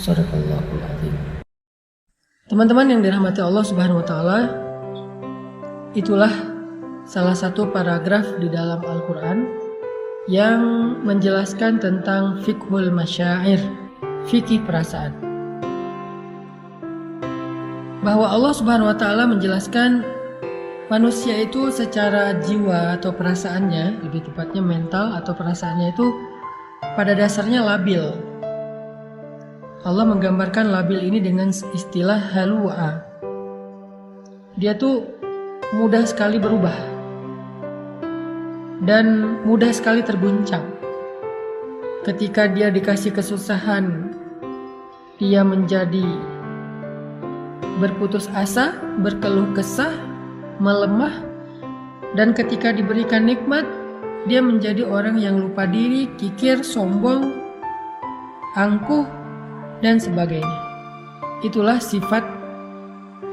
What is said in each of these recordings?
Shadaqallahul azim. Teman-teman yang dirahmati Allah Subhanahu wa taala, itulah salah satu paragraf di dalam Al-Qur'an yang menjelaskan tentang fiqhul masyair, fikih perasaan. Bahwa Allah Subhanahu wa taala menjelaskan manusia itu secara jiwa atau perasaannya, lebih tepatnya mental atau perasaannya itu pada dasarnya labil. Allah menggambarkan labil ini dengan istilah halu'a. Dia tuh mudah sekali berubah dan mudah sekali terguncang. Ketika dia dikasih kesusahan, dia menjadi berputus asa, berkeluh kesah, melemah, dan ketika diberikan nikmat, dia menjadi orang yang lupa diri, kikir, sombong, angkuh, dan sebagainya. Itulah sifat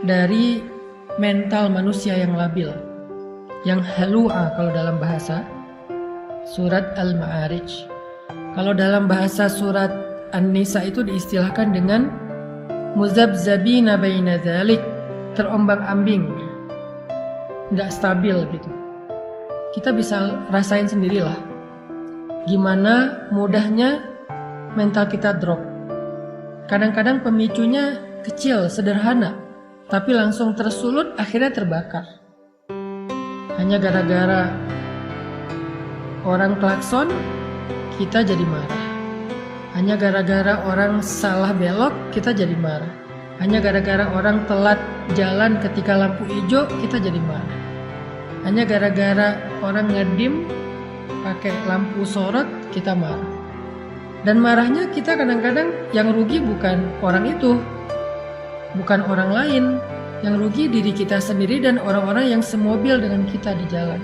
dari mental manusia yang labil, yang halu'a kalau dalam bahasa surat Al-Ma'arij. Kalau dalam bahasa surat An-Nisa itu diistilahkan dengan muzabzabina baina dzalik, terombang-ambing, nggak stabil gitu. Kita bisa rasain sendirilah gimana mudahnya mental kita drop. Kadang-kadang pemicunya kecil, sederhana, tapi langsung tersulut, akhirnya terbakar. Hanya gara-gara orang klakson, kita jadi marah. Hanya gara-gara orang salah belok, kita jadi marah. Hanya gara-gara orang telat jalan ketika lampu hijau, kita jadi marah. Hanya gara-gara orang ngedim pakai lampu sorot, kita marah. Dan marahnya kita kadang-kadang yang rugi bukan orang itu, bukan orang lain. Yang rugi diri kita sendiri dan orang-orang yang semobil dengan kita di jalan.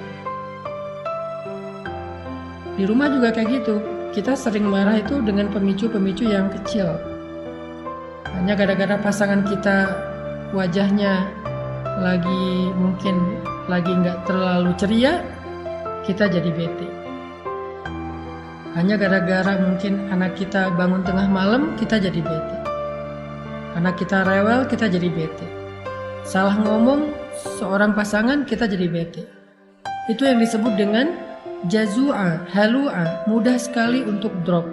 Di rumah juga kayak gitu. Kita sering marah itu dengan pemicu-pemicu yang kecil. Hanya gara-gara pasangan kita wajahnya mungkin lagi nggak terlalu ceria, kita jadi bete. Hanya gara-gara mungkin anak kita bangun tengah malam, kita jadi bete. Anak kita rewel, kita jadi bete. Salah ngomong seorang pasangan, kita jadi bete. Itu yang disebut dengan jazu'a, halu'a, mudah sekali untuk drop.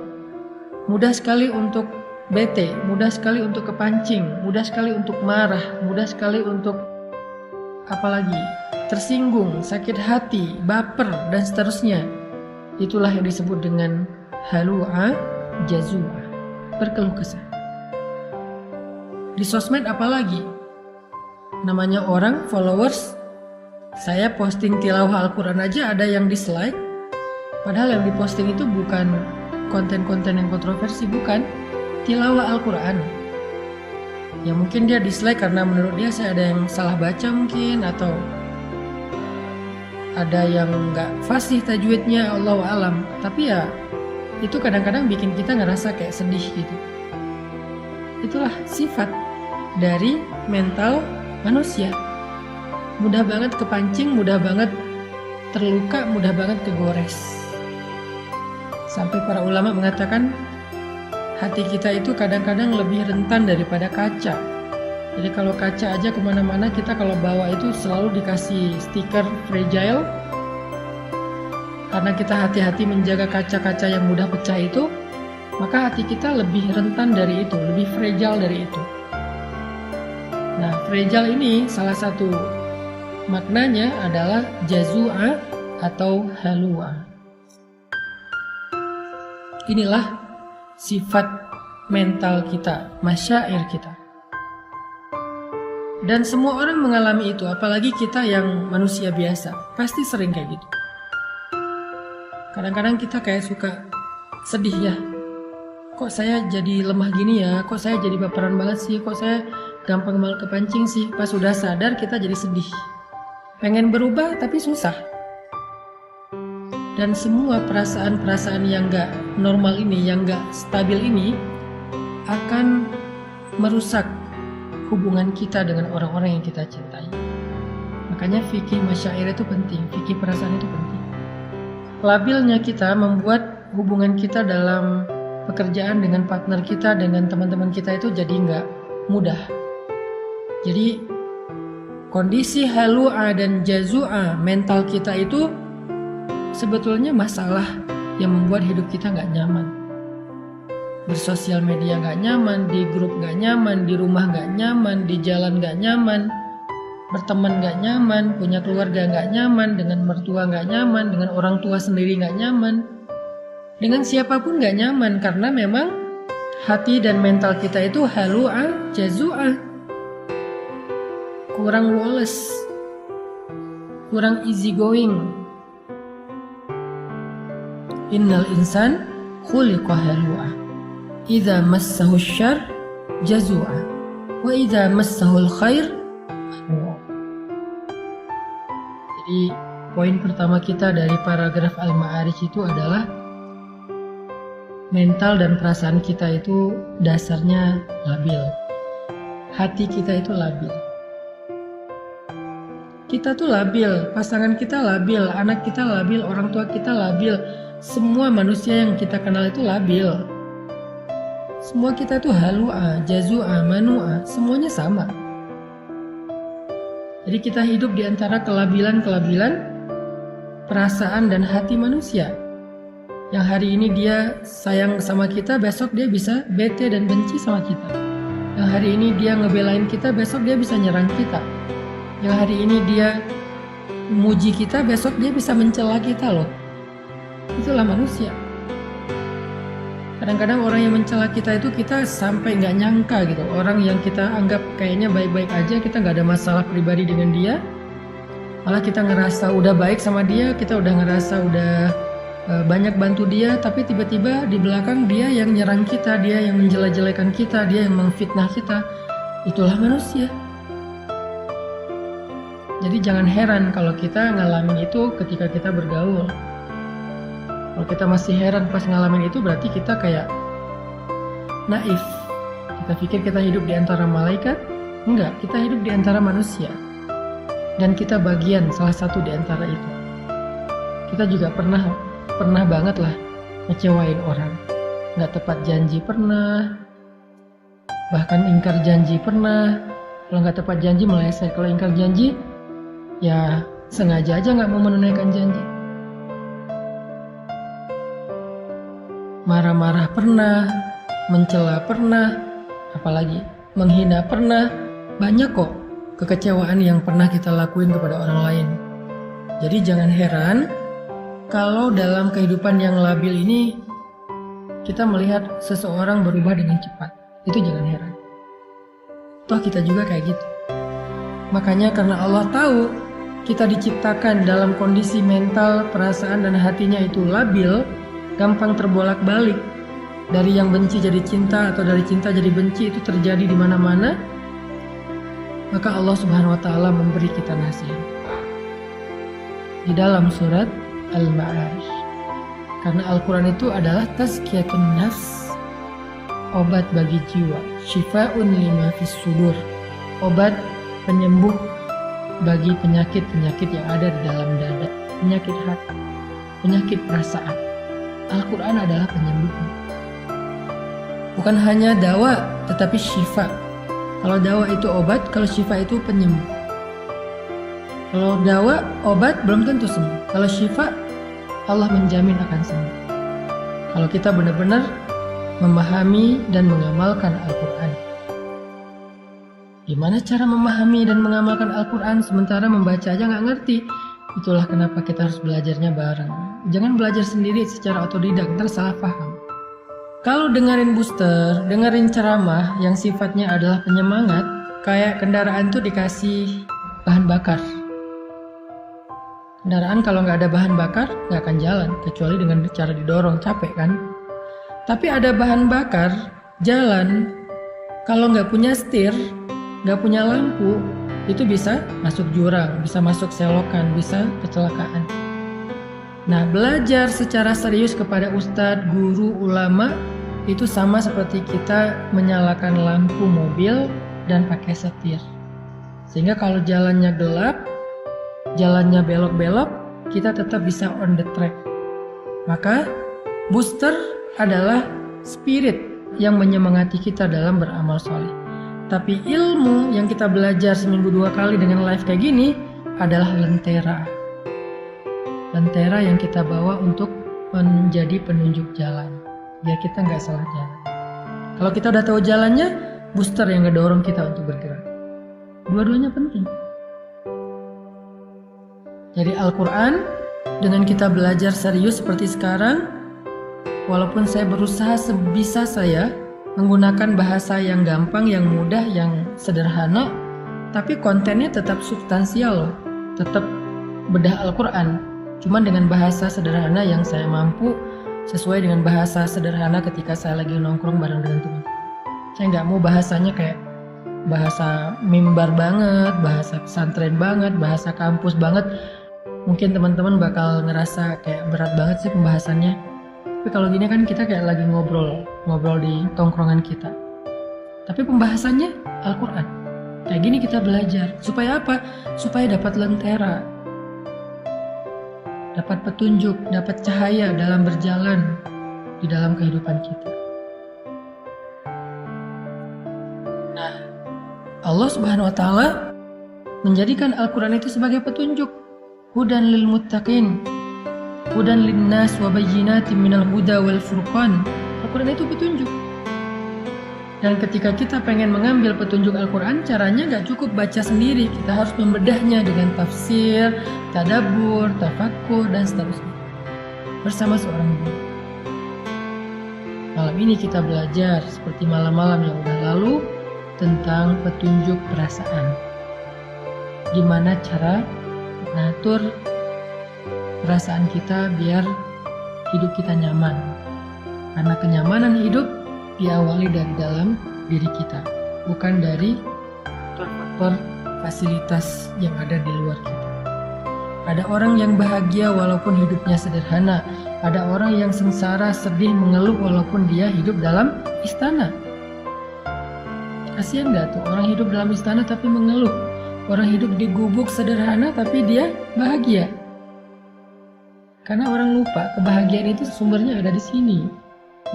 Mudah sekali untuk bete, mudah sekali untuk kepancing, mudah sekali untuk marah, mudah sekali untuk apalagi tersinggung, sakit hati, baper, dan seterusnya. Itulah yang disebut dengan halu'a, jazu'a, berkeluh kesah. Di sosmed apalagi? Namanya orang, followers. Saya posting tilawah Al-Quran aja ada yang dislike. Padahal yang diposting itu bukan konten-konten yang kontroversi, bukan. Tilawah Al-Quran. Ya mungkin dia dislike karena menurut dia saya ada yang salah baca mungkin, atau ada yang nggak fasih tajwidnya, Allahu a'lam. Tapi ya itu kadang-kadang bikin kita ngerasa kayak sedih gitu. Itulah sifat dari mental manusia. Mudah banget kepancing, mudah banget terluka, mudah banget kegores. Sampai para ulama mengatakan hati kita itu kadang-kadang lebih rentan daripada kaca. Jadi kalau kaca aja kemana-mana, kita kalau bawa itu selalu dikasih stiker fragile. Karena kita hati-hati menjaga kaca-kaca yang mudah pecah itu, maka hati kita lebih rentan dari itu, lebih fragile dari itu. Nah, fragile ini salah satu maknanya adalah jazu'a atau halu'a. Inilah sifat mental kita, masyair kita. Dan semua orang mengalami itu, apalagi kita yang manusia biasa, pasti sering kayak gitu. Kadang-kadang kita kayak suka sedih ya. Kok saya jadi lemah gini ya? Kok saya jadi baperan banget sih? Kok saya gampang malah kepancing sih? Pas sudah sadar kita jadi sedih. Pengen berubah tapi susah. Dan semua perasaan-perasaan yang gak normal ini, yang gak stabil ini akan merusak hubungan kita dengan orang-orang yang kita cintai. Makanya fikih masyair itu penting, fikih perasaan itu penting. Labilnya kita membuat hubungan kita dalam pekerjaan dengan partner kita, dengan teman-teman kita itu jadi nggak mudah. Jadi kondisi halu'a dan jazu'a mental kita itu sebetulnya masalah yang membuat hidup kita nggak nyaman. Bersosial media nggak nyaman, di grup nggak nyaman, di rumah nggak nyaman, di jalan nggak nyaman, berteman nggak nyaman, punya keluarga nggak nyaman, dengan mertua nggak nyaman, dengan orang tua sendiri nggak nyaman, dengan siapapun nggak nyaman, karena memang hati dan mental kita itu halu'a, jazu'a, kurang woles, kurang easy going. Innal insan khuliqa halu'a, idza massahu syarr jazu'a, wa idza massahu khair halu'a. Jadi poin pertama kita dari paragraf Al-Ma'arij itu adalah mental dan perasaan kita itu dasarnya labil. Hati kita itu labil. Kita tuh labil, pasangan kita labil, anak kita labil, orang tua kita labil. Semua manusia yang kita kenal itu labil. Semua kita tuh halu'a, jazu'a, manu'a, semuanya sama. Jadi kita hidup di antara kelabilan-kelabilan perasaan dan hati manusia. Yang hari ini dia sayang sama kita, besok dia bisa bete dan benci sama kita. Yang hari ini dia ngebelain kita, besok dia bisa nyerang kita. Yang hari ini dia muji kita, besok dia bisa mencela kita loh. Itulah manusia. Kadang-kadang orang yang mencela kita itu kita sampai nggak nyangka gitu. Orang yang kita anggap kayaknya baik-baik aja, kita nggak ada masalah pribadi dengan dia, malah kita ngerasa udah baik sama dia, kita udah ngerasa udah banyak bantu dia, tapi tiba-tiba di belakang dia yang nyerang kita, dia yang menjelek-jelekan kita, dia yang memfitnah kita. Itulah manusia. Jadi jangan heran kalau kita ngalamin itu ketika kita bergaul. Kalau kita masih heran pas ngalamin itu, berarti kita kayak naif. Kita pikir kita hidup di antara malaikat. Enggak, kita hidup di antara manusia. Dan kita bagian salah satu di antara itu. Kita juga pernah banget lah ngecewain orang. Nggak tepat janji pernah. Bahkan ingkar janji pernah. Kalau nggak tepat janji meleset. Kalau ingkar janji, ya sengaja aja nggak mau menunaikan janji. Marah-marah pernah, mencela pernah, apalagi menghina pernah. Banyak kok kekecewaan yang pernah kita lakuin kepada orang lain. Jadi jangan heran kalau dalam kehidupan yang labil ini kita melihat seseorang berubah dengan cepat. Itu jangan heran. Toh kita juga kayak gitu. Makanya karena Allah tahu kita diciptakan dalam kondisi mental, perasaan dan hatinya itu labil, gampang terbolak-balik, dari yang benci jadi cinta atau dari cinta jadi benci, itu terjadi di mana-mana. Maka Allah Subhanahu wa taala memberi kita nasihat di dalam surat Al-Ma'arij. Karena Al-Qur'an itu adalah tazkiyatun nafs, obat bagi jiwa, syifa'un lima fis sudur, obat penyembuh bagi penyakit-penyakit yang ada di dalam dada, penyakit hati, penyakit perasaan. Al-Quran adalah penyembuhnya. Bukan hanya dawa, tetapi syifa. Kalau dawa itu obat, kalau syifa itu penyembuh. Kalau dawa, obat belum tentu sembuh. Kalau syifa, Allah menjamin akan sembuh. Kalau kita benar-benar memahami dan mengamalkan Al-Quran. Gimana cara memahami dan mengamalkan Al-Quran sementara membaca aja nggak ngerti? Itulah kenapa kita harus belajarnya bareng. Jangan belajar sendiri secara otodidak, ntar salah paham. Kalau dengerin booster, dengerin ceramah yang sifatnya adalah penyemangat, kayak kendaraan tuh dikasih bahan bakar. Kendaraan kalau nggak ada bahan bakar, nggak akan jalan, kecuali dengan cara didorong, capek kan? Tapi ada bahan bakar, jalan. Kalau nggak punya setir, nggak punya lampu, itu bisa masuk jurang, bisa masuk selokan, bisa kecelakaan. Nah, belajar secara serius kepada ustadz, guru, ulama, itu sama seperti kita menyalakan lampu mobil dan pakai setir. Sehingga kalau jalannya gelap, jalannya belok-belok, kita tetap bisa on the track. Maka booster adalah spirit yang menyemangati kita dalam beramal soleh. Tapi ilmu yang kita belajar seminggu 2 kali dengan live kayak gini adalah lentera. Lentera yang kita bawa untuk menjadi penunjuk jalan, biar kita nggak salah jalan. Kalau kita udah tahu jalannya, booster yang ngedorong kita untuk bergerak. Dua-duanya penting. Jadi Al-Quran, dengan kita belajar serius seperti sekarang, walaupun saya berusaha sebisa saya menggunakan bahasa yang gampang, yang mudah, yang sederhana, tapi kontennya tetap substansial loh, tetap bedah Al-Quran, cuman dengan bahasa sederhana yang saya mampu, sesuai dengan bahasa sederhana ketika saya lagi nongkrong bareng dengan teman. Saya nggak mau bahasanya kayak bahasa mimbar banget, bahasa pesantren banget, bahasa kampus banget. Mungkin teman-teman bakal ngerasa kayak berat banget sih pembahasannya. Tapi kalau gini kan kita kayak lagi ngobrol di tongkrongan kita. Tapi pembahasannya Al-Quran. Kayak gini kita belajar. Supaya apa? Supaya dapat lentera. Dapat petunjuk, dapat cahaya dalam berjalan di dalam kehidupan kita. Nah, Allah Subhanahu wa Ta'ala menjadikan Al-Quran itu sebagai petunjuk. Hudan lil muttaqin, hudan linnas wa bayyinatin minal huda wal furqan. Al-Quran itu petunjuk. Dan ketika kita pengen mengambil petunjuk Al-Quran, caranya gak cukup baca sendiri. Kita harus membedahnya dengan tafsir, tadabbur, tafakkur, dan seterusnya. Bersama seorang guru. Malam ini kita belajar seperti malam-malam yang udah lalu tentang petunjuk perasaan. Gimana cara mengatur perasaan kita biar hidup kita nyaman. Karena kenyamanan hidup diawali dari dalam diri kita, bukan dari faktor fasilitas yang ada di luar kita. Ada orang yang bahagia walaupun hidupnya sederhana. Ada orang yang sengsara, sedih, mengeluh walaupun dia hidup dalam istana. Kasihan gak tuh orang hidup dalam istana tapi mengeluh? Orang hidup di gubuk sederhana tapi dia bahagia. Karena orang lupa kebahagiaan itu sumbernya ada di sini.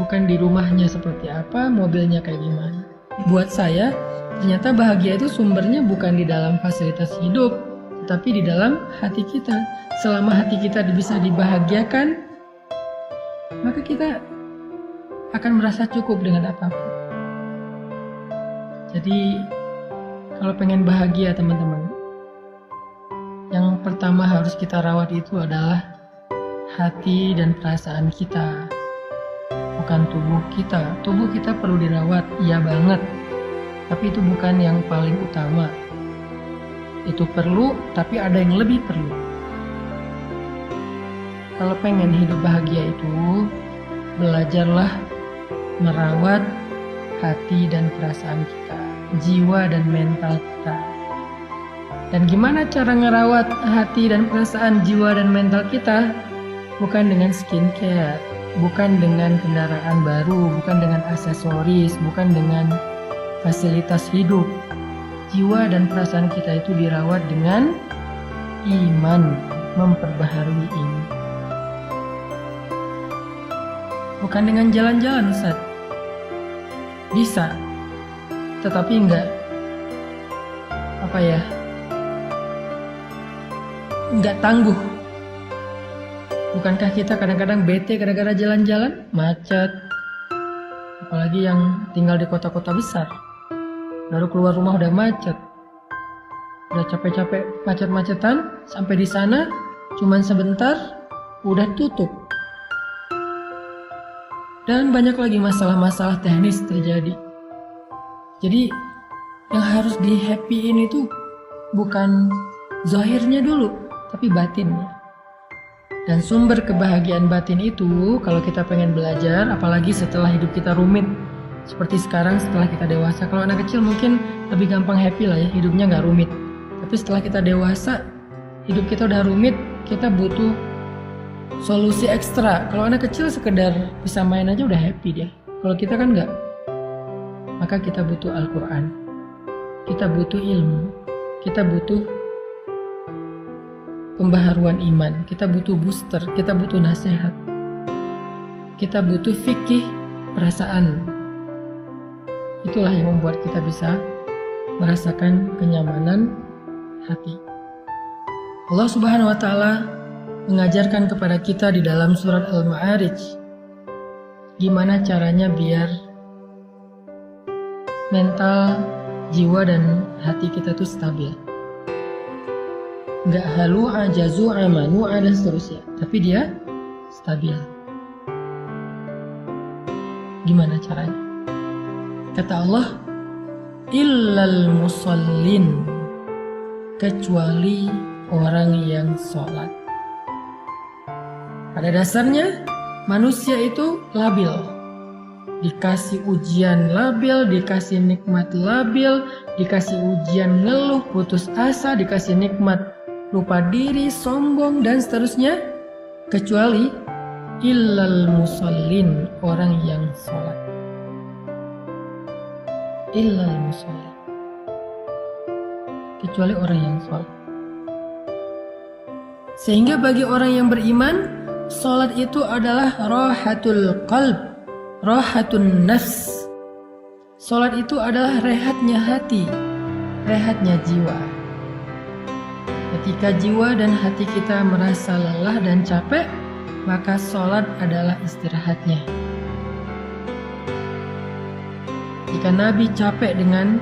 Bukan di rumahnya seperti apa, mobilnya kayak gimana. Buat saya, ternyata bahagia itu sumbernya bukan di dalam fasilitas hidup, tetapi di dalam hati kita. Selama hati kita bisa dibahagiakan, maka kita akan merasa cukup dengan apapun. Jadi, kalau pengen bahagia teman-teman, yang pertama harus kita rawat itu adalah hati dan perasaan kita, bukan tubuh kita. Tubuh kita perlu dirawat, iya banget, tapi itu bukan yang paling utama. Itu perlu, tapi ada yang lebih perlu. Kalau pengen hidup bahagia itu, belajarlah merawat hati dan perasaan kita, jiwa dan mental kita. Dan gimana cara ngerawat hati dan perasaan, jiwa dan mental kita? Bukan dengan skincare, bukan dengan kendaraan baru, bukan dengan aksesoris, bukan dengan fasilitas hidup. Jiwa dan perasaan kita itu dirawat dengan iman, memperbaharui ini. Bukan dengan jalan-jalan, Ustaz. Bisa, tetapi enggak tangguh. Bukankah kita kadang-kadang bete gara-gara jalan-jalan macet, apalagi yang tinggal di kota-kota besar, baru keluar rumah udah macet, udah capek-capek macet-macetan, sampai di sana cuman sebentar udah tutup, dan banyak lagi masalah-masalah teknis terjadi. Jadi yang harus di happyin itu bukan zahirnya dulu, tapi batinnya. Dan sumber kebahagiaan batin itu, kalau kita pengen belajar, apalagi setelah hidup kita rumit, seperti sekarang setelah kita dewasa. Kalau anak kecil mungkin lebih gampang happy lah ya, hidupnya gak rumit. Tapi setelah kita dewasa, hidup kita udah rumit, kita butuh solusi ekstra. Kalau anak kecil sekedar bisa main aja udah happy dia. Kalau kita kan gak. Maka kita butuh Al-Quran, kita butuh ilmu, kita butuh pembaharuan iman, kita butuh booster, kita butuh nasihat, kita butuh fikih perasaan. Itulah yang membuat kita bisa merasakan kenyamanan hati. Allah Subhanahu wa Ta'ala mengajarkan kepada kita di dalam surat Al-Ma'arij gimana caranya biar mental, jiwa dan hati kita tuh stabil. Nggak halu'a, jazu'a, manu'a dan seterusnya, tapi dia stabil. Gimana caranya? Kata Allah, illal musallin, kecuali orang yang sholat. Pada dasarnya manusia itu labil, dikasih ujian labil, dikasih nikmat labil, dikasih ujian ngeluh, putus asa, dikasih nikmat lupa diri, sombong dan seterusnya, kecuali illal musallin, orang yang sholat. Illal musallin, kecuali orang yang sholat. Sehingga bagi orang yang beriman, sholat itu adalah rahatul qalb, rahatun nafs. Sholat itu adalah rehatnya hati, rehatnya jiwa. Ketika jiwa dan hati kita merasa lelah dan capek, maka sholat adalah istirahatnya. Jika Nabi capek dengan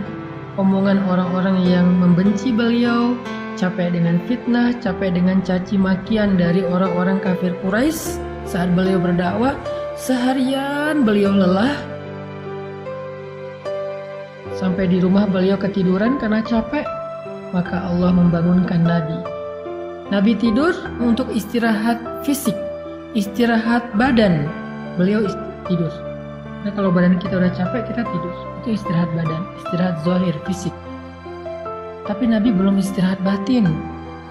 omongan orang-orang yang membenci beliau, capek dengan fitnah, capek dengan caci makian dari orang-orang kafir Quraisy saat beliau berdakwah, seharian beliau lelah, sampai di rumah beliau ketiduran karena capek, maka Allah membangunkan Nabi. Nabi tidur untuk istirahat fisik, istirahat badan. Beliau tidur. Nah, kalau badan kita udah capek, kita tidur. Itu istirahat badan, istirahat zahir, fisik. Tapi Nabi belum istirahat batin.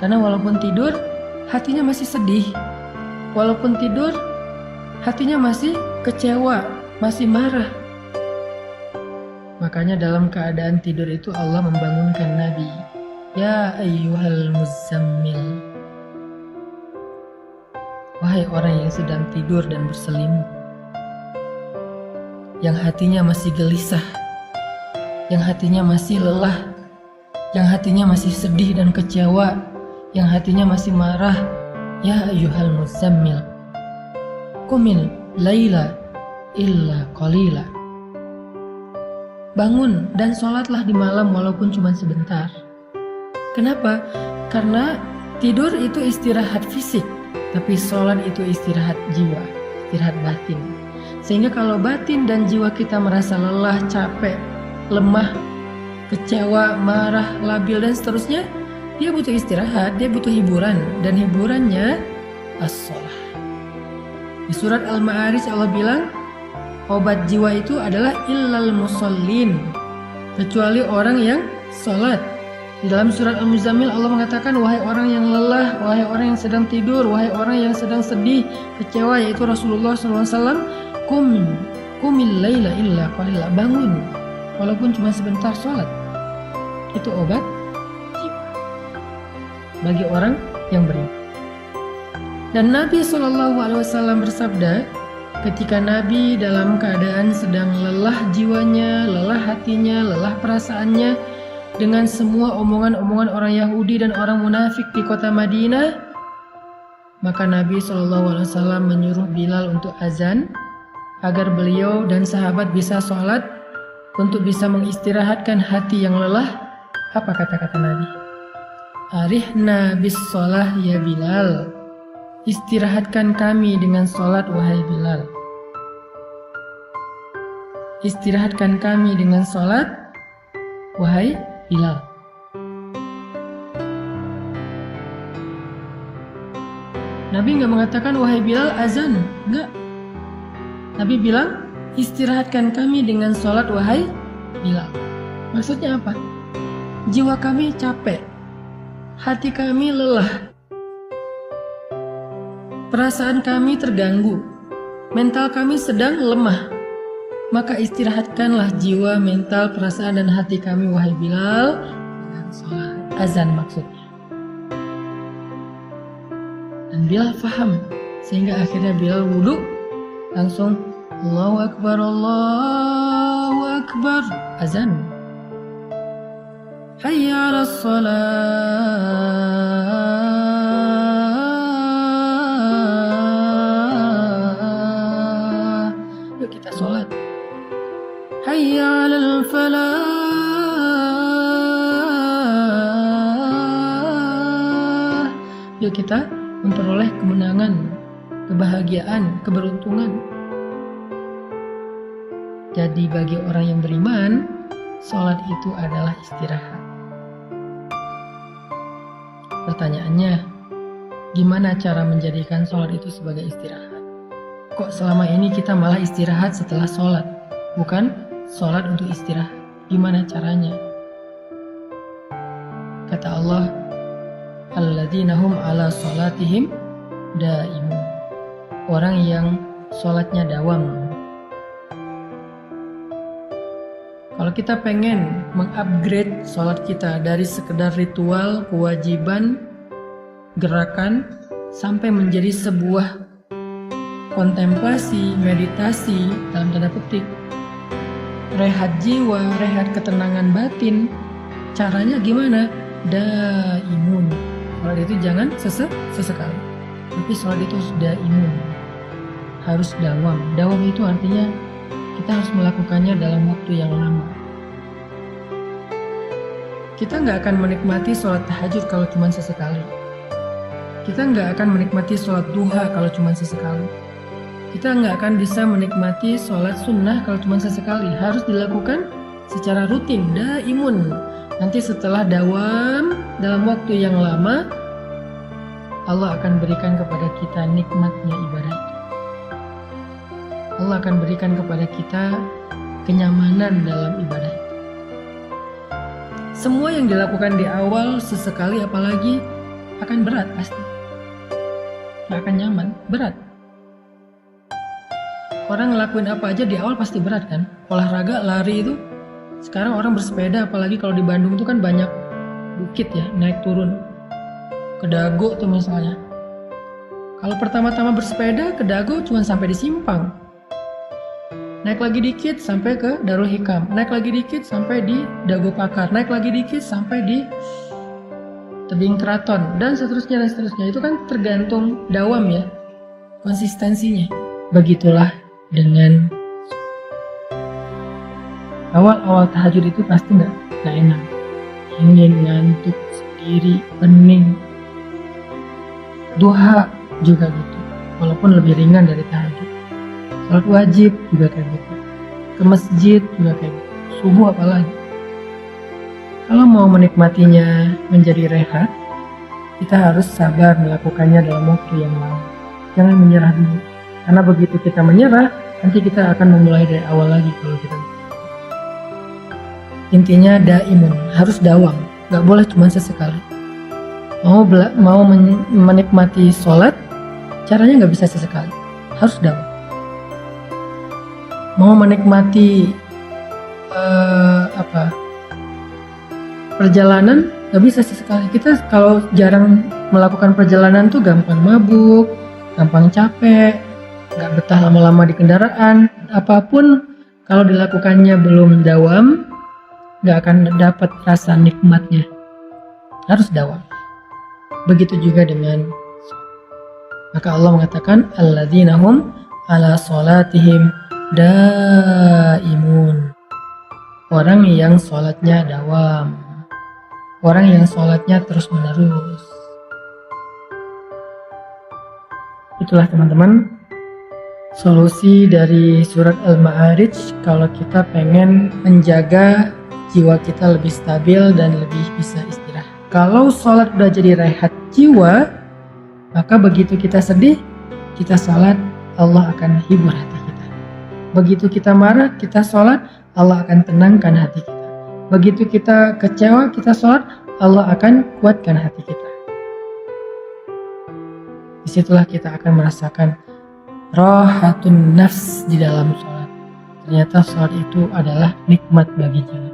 Karena walaupun tidur, hatinya masih sedih. Walaupun tidur, hatinya masih kecewa, masih marah. Makanya dalam keadaan tidur itu Allah membangunkan Nabi. Ya ayyuhal muzammil, wahai orang yang sedang tidur dan berselimut, yang hatinya masih gelisah, yang hatinya masih lelah, yang hatinya masih sedih dan kecewa, yang hatinya masih marah. Ya ayyuhal muzammil, qumil laila illa qalila. Bangun dan sholatlah di malam walaupun cuma sebentar. Kenapa? Karena tidur itu istirahat fisik, tapi sholat itu istirahat jiwa, istirahat batin. Sehingga kalau batin dan jiwa kita merasa lelah, capek, lemah, kecewa, marah, labil dan seterusnya, dia butuh istirahat, dia butuh hiburan, dan hiburannya as-sholah. Di surat Al-Ma'arij Allah bilang, obat jiwa itu adalah illal musallin, kecuali orang yang sholat. Di dalam surat Al-Muzammil Allah mengatakan, wahai orang yang lelah, wahai orang yang sedang tidur, wahai orang yang sedang sedih, kecewa, yaitu Rasulullah SAW, kumil laila illa qalila, bangun walaupun cuma sebentar sholat. Itu obat jiwa bagi orang yang beriman. Dan Nabi SAW bersabda, ketika Nabi dalam keadaan sedang lelah jiwanya, lelah hatinya, lelah perasaannya dengan semua omongan-omongan orang Yahudi dan orang munafik di kota Madinah, maka Nabi SAW menyuruh Bilal untuk azan agar beliau dan sahabat bisa sholat untuk bisa mengistirahatkan hati yang lelah. Apa kata-kata Nabi? Arihna bis sholah ya Bilal, istirahatkan kami dengan sholat wahai Bilal. Istirahatkan kami dengan sholat wahai Bilal. Nabi nggak mengatakan wahai Bilal azan, nggak. Nabi bilang istirahatkan kami dengan sholat wahai Bilal. Maksudnya apa? Jiwa kami capek, hati kami lelah, perasaan kami terganggu, mental kami sedang lemah. Maka istirahatkanlah jiwa, mental, perasaan dan hati kami wahai Bilal dengan sholat azan maksudnya. Dan Bilal faham, sehingga akhirnya Bilal wudhu langsung Allahu Akbar, Allahu Akbar. Azan. Hayya 'alas shalah. Yuk kita sholat. Hayya 'alal falah. Yuk kita memperoleh kemenangan, kebahagiaan, keberuntungan. Jadi bagi orang yang beriman, sholat itu adalah istirahat. Pertanyaannya, gimana cara menjadikan sholat itu sebagai istirahat? Kok selama ini kita malah istirahat setelah sholat, bukan sholat untuk istirahat? Gimana caranya? Kata Allah, alladzina hum ala sholatihim daimun. Orang yang sholatnya dawam. Kalau kita pengen mengupgrade sholat kita dari sekedar ritual, kewajiban, gerakan, sampai menjadi sebuah kontemplasi, meditasi, dalam tanda petik, rehat jiwa, rehat ketenangan batin, caranya gimana? Daimun. Sholat itu jangan sesekali, tapi sholat itu harus daimun, harus dawam. Dawam itu artinya kita harus melakukannya dalam waktu yang lama. Kita nggak akan menikmati sholat tahajud kalau cuma sesekali. Kita nggak akan menikmati sholat duha kalau cuma sesekali. Kita nggak akan bisa menikmati sholat sunnah kalau cuma sesekali. Harus dilakukan secara rutin, daimun. Nanti setelah dawam dalam waktu yang lama, Allah akan berikan kepada kita nikmatnya ibadah itu. Allah akan berikan kepada kita kenyamanan dalam ibadah itu. Semua yang dilakukan di awal sesekali apalagi akan berat pasti. Gak akan nyaman, berat. Orang ngelakuin apa aja di awal pasti berat kan. Olahraga, lari itu. Sekarang orang bersepeda, apalagi kalau di Bandung itu kan banyak bukit ya, naik turun. Ke Dago tuh misalnya. Kalau pertama-tama bersepeda ke Dago cuma sampai di Simpang. Naik lagi dikit sampai ke Darul Hikam, naik lagi dikit sampai di Dago Pakar, naik lagi dikit sampai di Tebing Keraton, dan seterusnya dan seterusnya. Itu kan tergantung dawam ya, konsistensinya. Begitulah dengan awal-awal tahajud itu pasti nggak enak, ingin ngantuk sendiri, pening. Duha juga gitu, walaupun lebih ringan dari tahajud. Salat wajib juga kayak gitu, ke masjid juga kayak gitu, subuh apalagi. Kalau mau menikmatinya menjadi rehat, kita harus sabar melakukannya dalam waktu yang lama. Jangan menyerah dulu, karena begitu kita menyerah, nanti kita akan memulai dari awal lagi kalau kita. Intinya daimun, harus dawam, gak boleh cuma sesekali. Mau menikmati sholat, caranya gak bisa sesekali, harus dawam. Mau menikmati perjalanan, gak bisa sesekali. Kita kalau jarang melakukan perjalanan tuh gampang mabuk, gampang capek, gak betah lama-lama di kendaraan. Apapun kalau dilakukannya belum dawam, gak akan dapat rasa nikmatnya. Harus dawam. Begitu juga dengan, maka Allah mengatakan alladzina hum ala sholatihim daimun. Orang yang sholatnya dawam, orang yang sholatnya terus menerus. Itulah teman-teman solusi dari surat Al-Ma'arij kalau kita pengen menjaga jiwa kita lebih stabil dan lebih bisa istirahat. Kalau sholat udah jadi rehat jiwa, maka begitu kita sedih, kita sholat, Allah akan hibur hati kita. Begitu kita marah, kita sholat, Allah akan tenangkan hati kita. Begitu kita kecewa, kita sholat, Allah akan kuatkan hati kita. Disitulah kita akan merasakan rahatun nafs di dalam sholat. Ternyata sholat itu adalah nikmat bagi jiwa.